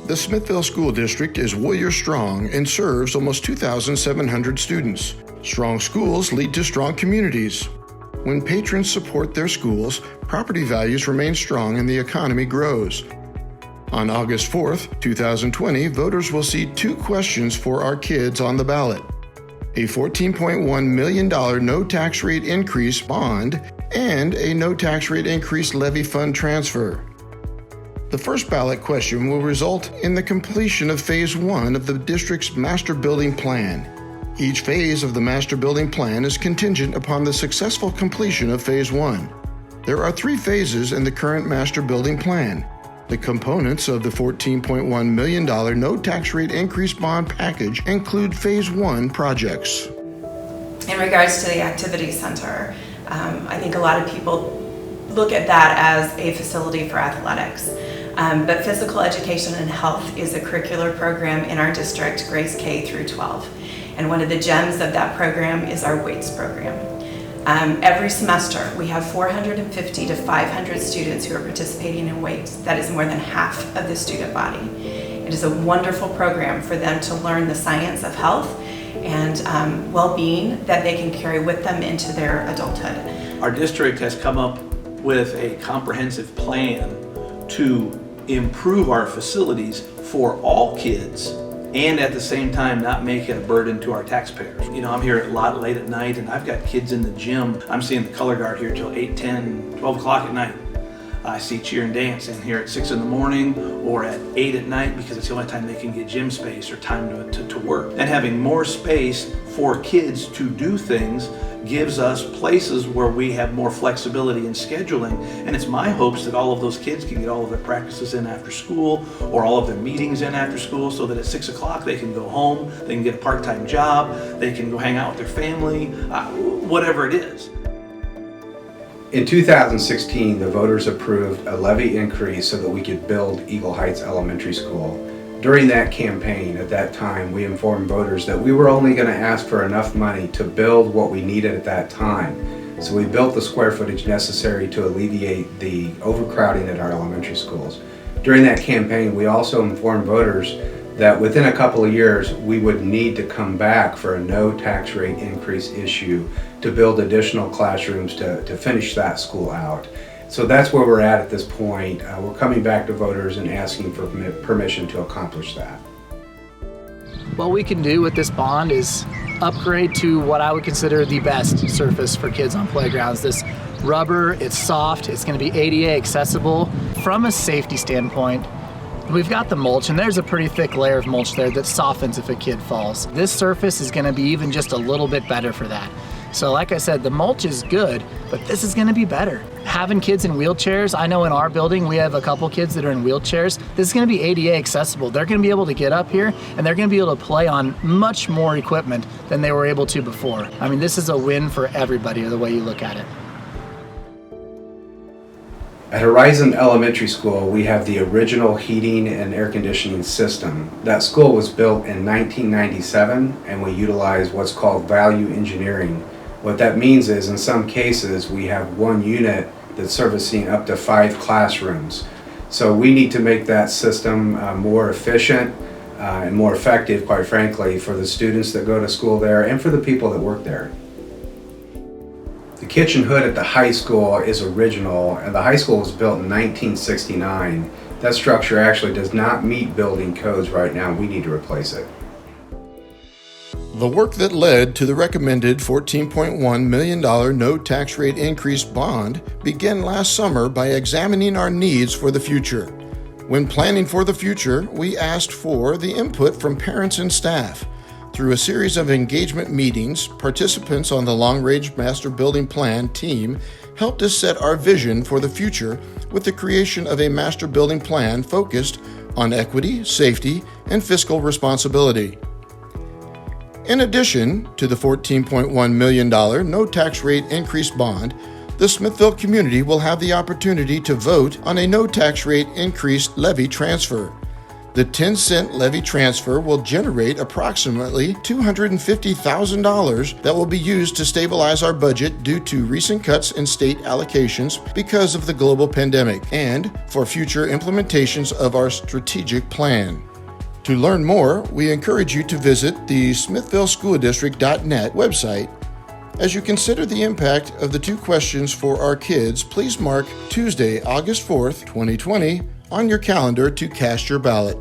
The Smithville School District is Warrior Strong and serves almost 2,700 students. Strong schools lead to strong communities. When patrons support their schools, property values remain strong and the economy grows. On August 4th, 2020, voters will see 2 questions for our kids on the ballot: a $14.1 million no tax rate increase bond and a no tax rate increase levy fund transfer. The first ballot question will result in the completion of Phase 1 of the district's master building plan. Each phase of the master building plan is contingent upon the successful completion of Phase 1. There are 3 phases in the current master building plan. The components of the $14.1 million no tax rate increase bond package include Phase 1 projects. In regards to the activity center, I think a lot of people look at that as a facility for athletics. But physical education and health is a curricular program in our district, grades K through 12. And one of the gems of that program is our weights program. Every semester, we have 450 to 500 students who are participating in weights. That is more than half of the student body. It is a wonderful program for them to learn the science of health and well-being that they can carry with them into their adulthood. Our district has come up with a comprehensive plan to improve our facilities for all kids and at the same time not make it a burden to our taxpayers. You know, I'm here a lot late at night and I've got kids in the gym. I'm seeing the color guard here till 8, 10, 12 o'clock at night. I see cheer and dance in here at 6 in the morning or at 8 at night because it's the only time they can get gym space or time to work. And having more space for kids to do things gives us places where we have more flexibility in scheduling. And it's my hopes that all of those kids can get all of their practices in after school or all of their meetings in after school so that at 6 o'clock they can go home, they can get a part-time job, they can go hang out with their family, whatever it is. In 2016, the voters approved a levy increase so that we could build Eagle Heights Elementary School. During that campaign, at that time, we informed voters that we were only going to ask for enough money to build what we needed at that time. So we built the square footage necessary to alleviate the overcrowding at our elementary schools. During that campaign, we also informed voters that within a couple of years, we would need to come back for a no tax rate increase issue to build additional classrooms to finish that school out. So that's where we're at this point. We're coming back to voters and asking for permission to accomplish that. What we can do with this bond is upgrade to what I would consider the best surface for kids on playgrounds. This rubber, it's soft, it's going to be ADA accessible. From a safety standpoint, we've got the mulch, and there's a pretty thick layer of mulch there that softens if a kid falls. This surface is going to be even just a little bit better for that. So like I said, the mulch is good, but this is going to be better. Having kids in wheelchairs, I know in our building we have a couple kids that are in wheelchairs. This is going to be ADA accessible. They're going to be able to get up here and they're going to be able to play on much more equipment than they were able to before. I mean, this is a win for everybody the way you look at it. At Horizon Elementary School, we have the original heating and air conditioning system. That school was built in 1997 and we utilize what's called value engineering. What that means is in some cases we have one unit that's servicing up to 5 classrooms. So we need to make that system more efficient and more effective, quite frankly, for the students that go to school there and for the people that work there. The kitchen hood at the high school is original, and the high school was built in 1969. That structure actually does not meet building codes right now. We need to replace it. The work that led to the recommended $14.1 million no tax rate increase bond began last summer by examining our needs for the future. When planning for the future, we asked for the input from parents and staff. Through a series of engagement meetings, participants on the Long Range Master Building Plan team helped us set our vision for the future with the creation of a master building plan focused on equity, safety, and fiscal responsibility. In addition to the $14.1 million no tax rate increase bond, the Smithville community will have the opportunity to vote on a no tax rate increased levy transfer. The 10-cent levy transfer will generate approximately $250,000 that will be used to stabilize our budget due to recent cuts in state allocations because of the global pandemic and for future implementations of our strategic plan. To learn more, we encourage you to visit the smithvilleschooldistrict.net website. As you consider the impact of the 2 questions for our kids, please mark Tuesday, August 4th, 2020 on your calendar to cast your ballot.